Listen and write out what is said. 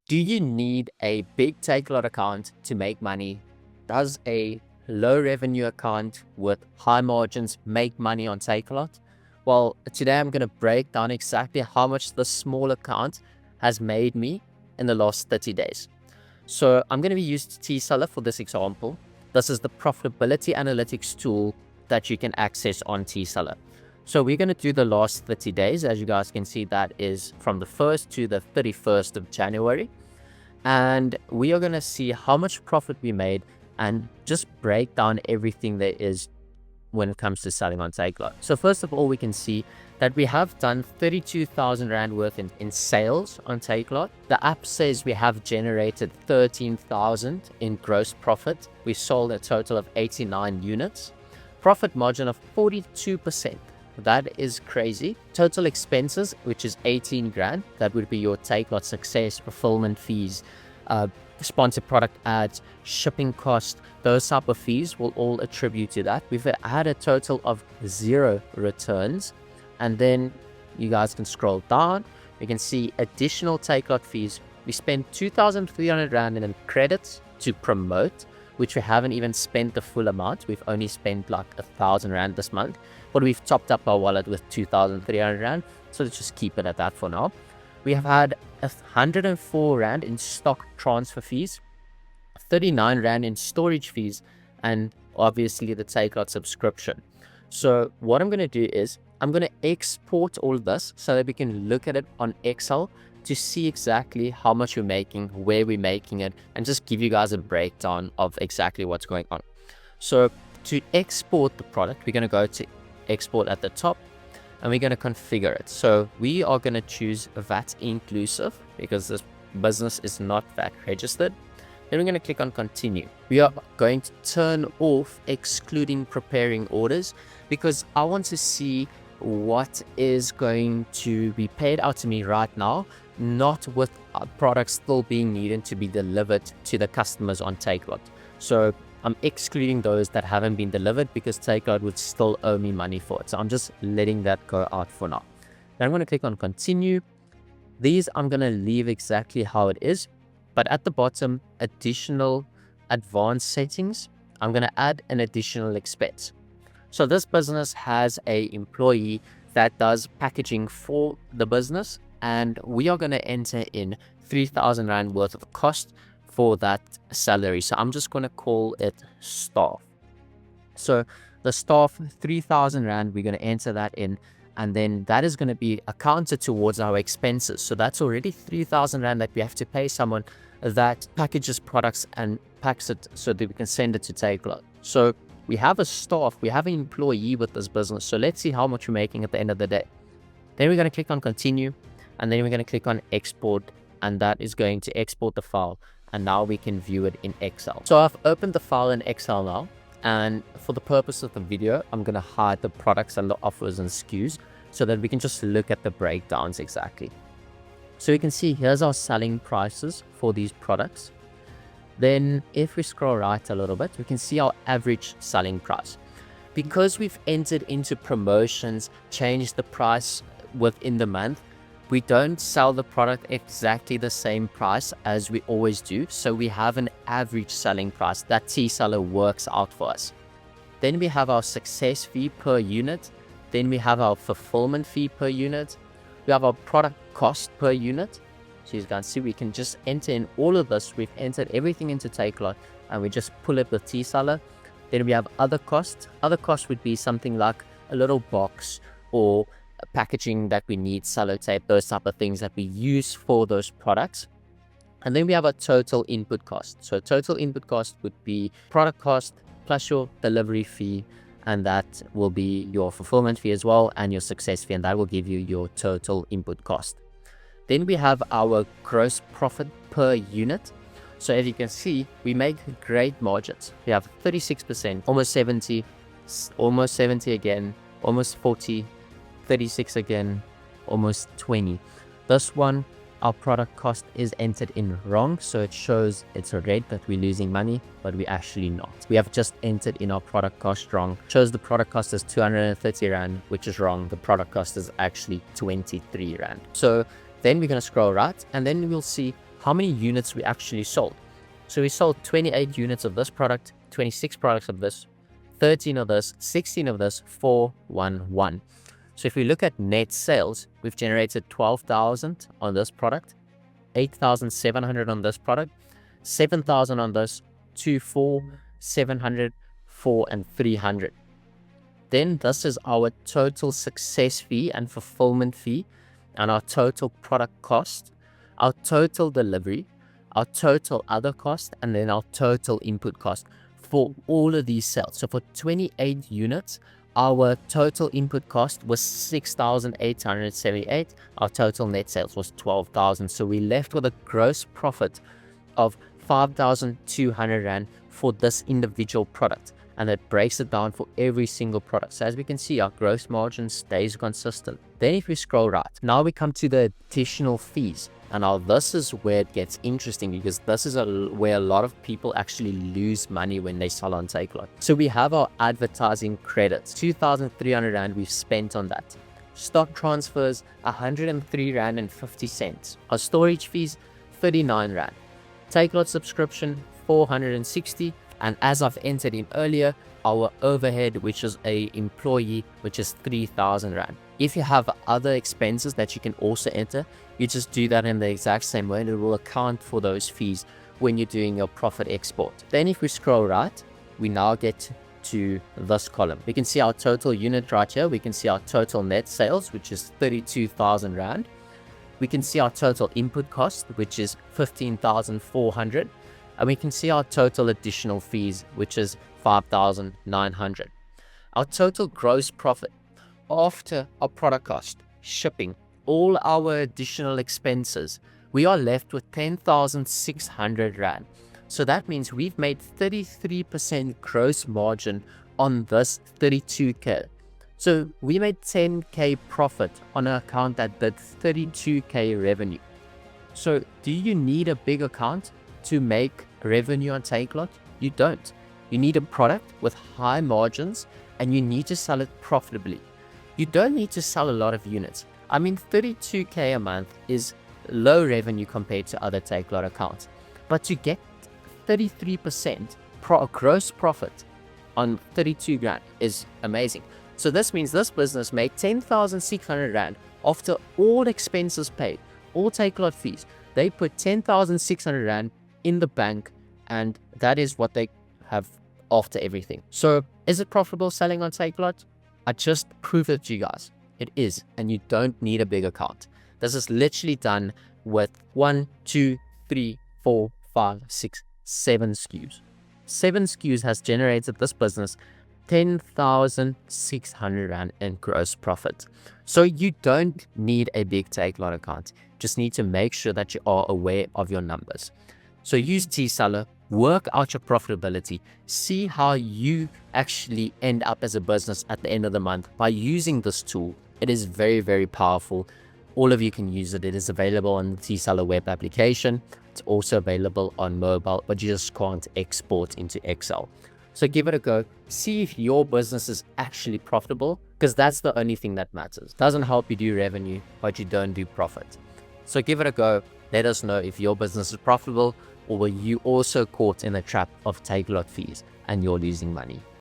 Do you need a big Takealot account to make money? Does a low revenue account with high margins make money on Takealot? Well, today I'm going to break down exactly how much the small account has made me in the last 30 days. So I'm going to be using TSeller for this example. This is the profitability analytics tool that you can access on TSeller. So we're going to do the last 30 days. As you guys can see, that is from the 1st to the 31st of January. And we are going to see how much profit we made and just break down everything there is when it comes to selling on Takealot. So first of all, we can see that we have done 32,000 Rand worth in sales on Takealot. The app says we have generated 13,000 in gross profit. We sold a total of 89 units. Profit margin of 42%. That is crazy. Total expenses, which is 18 grand. That would be your Takealot success, fulfillment fees, sponsored product ads, shipping cost. Those type of fees will all attribute to that. We've had a total of 0 returns. And then you guys can scroll down. You can see additional Takealot fees. We spent 2,300 Rand in credits to promote, which we haven't even spent the full amount. We've only spent like 1,000 Rand this month, but we've topped up our wallet with 2,300 Rand. So let's just keep it at that for now. We have had 104 Rand in stock transfer fees, 39 Rand in storage fees, and obviously the Takealot subscription. So what I'm going to do is I'm going to export all of this so that we can look at it on Excel to see exactly how much we're making, where we're making it, and just give you guys a breakdown of exactly what's going on. So to export the product, we're going to go to export at the top and we're going to configure it. So we are going to choose VAT inclusive because this business is not VAT registered. Then we're going to click on continue. We are going to turn off excluding preparing orders because I want to see what is going to be paid out to me right now, not with products still being needed to be delivered to the customers on Takealot. So I'm excluding those that haven't been delivered because Takealot would still owe me money for it. So I'm just letting that go out for now. Then I'm going to click on continue. These I'm going to leave exactly how it is, but at the bottom, additional advanced settings, I'm going to add an additional expense. So this business has an employee that does packaging for the business, and we are going to enter in 3,000 Rand worth of cost for that salary. So I'm just going to call it staff. So the staff, 3,000 Rand, we're going to enter that in, and then that is going to be accounted towards our expenses. So that's already 3,000 Rand that we have to pay someone that packages products and packs it so that we can send it to Takealot. So we have a staff, we have an employee with this business. So let's see how much we're making at the end of the day. Then we're going to click on continue, and then we're going to click on export, and that is going to export the file. And now we can view it in Excel. So I've opened the file in Excel now. And for the purpose of the video, I'm going to hide the products and the offers and SKUs so that we can just look at the breakdowns exactly. So you can see here's our selling prices for these products. Then if we scroll right a little bit, we can see our average selling price. Because we've entered into promotions, changed the price within the month, we don't sell the product exactly the same price as we always do. So we have an average selling price that TSeller works out for us. Then we have our success fee per unit. Then we have our fulfillment fee per unit. We have our product cost per unit. So you can see we can just enter in all of this. We've entered everything into Takealot and we just pull it with TSeller. Then we have other costs. Other costs would be something like a little box or packaging that we need, sellotape, those type of things that we use for those products. And then we have a total input cost. So total input cost would be product cost plus your delivery fee, and that will be your fulfillment fee as well and your success fee, and that will give you your total input cost. Then we have our gross profit per unit. So as you can see, we make great margins. We have 36%, almost 70, almost 70 again, almost 40, 36 again, almost 20. This one, our product cost is entered in wrong, so it shows it's a red that we're losing money, but we're actually not. We have just entered in our product cost wrong. Shows the product cost is 230 Rand, which is wrong. The product cost is actually 23 Rand. So then we're going to scroll right, and then we'll see how many units we actually sold. So we sold 28 units of this product, 26 products of this, 13 of this, 16 of this, 411. So if we look at net sales, we've generated 12,000 on this product, 8,700 on this product, 7,000 on this, 2, 4, 700, 4, and 300. Then this is our total success fee and fulfillment fee, and our total product cost, our total delivery, our total other cost, and then our total input cost for all of these sales. So for 28 units, our total input cost was 6,878. Our total net sales was 12,000. So we left with a gross profit of 5,200 Rand for this individual product. And it breaks it down for every single product. So as we can see, our gross margin stays consistent. Then if we scroll right, now we come to the additional fees. And now this is where it gets interesting, because this is where a lot of people actually lose money when they sell on Takealot. So we have our advertising credits, 2,300 Rand we've spent on that. Stock transfers, 103 Rand and 50 cents. Our storage fees, 39 Rand. Takealot subscription, 460. And as I've entered in earlier, our overhead, which is a employee, which is 3,000 Rand. If you have other expenses that you can also enter, you just do that in the exact same way, and it will account for those fees when you're doing your profit export. Then if we scroll right, we now get to this column. We can see our total unit right here. We can see our total net sales, which is 32,000 Rand. We can see our total input cost, which is 15,400. And we can see our total additional fees, which is 5,900. Our total gross profit after our product cost, shipping, all our additional expenses, we are left with 10,600 Rand. So that means we've made 33% gross margin on this 32K. So we made 10K profit on an account that did 32K revenue. So do you need a big account to make revenue on Takealot? You don't. You need a product with high margins, and you need to sell it profitably. You don't need to sell a lot of units. I mean, 32K a month is low revenue compared to other Takealot accounts. But to get 33% gross profit on 32 grand is amazing. So this means this business made 10,600 Rand after all expenses paid, all Takealot fees. They put 10,600 Rand in the bank, and that is what they have after everything. So is it profitable selling on Takealot? I just proved it to you guys. It is, and you don't need a big account. This is literally done with 1, 2, 3, 4, 5, 6, 7 SKUs. 7 SKUs has generated this business 10,600 Rand in gross profit. So you don't need a big Takealot account. Just need to make sure that you are aware of your numbers. So use TSeller, work out your profitability, see how you actually end up as a business at the end of the month by using this tool. It is very, very powerful. All of you can use it. It is available on the TSeller web application. It's also available on mobile, but you just can't export into Excel. So give it a go. See if your business is actually profitable, because that's the only thing that matters. It doesn't help you do revenue, but you don't do profit. So give it a go. Let us know if your business is profitable, or were you also caught in the trap of Takealot fees and you're losing money.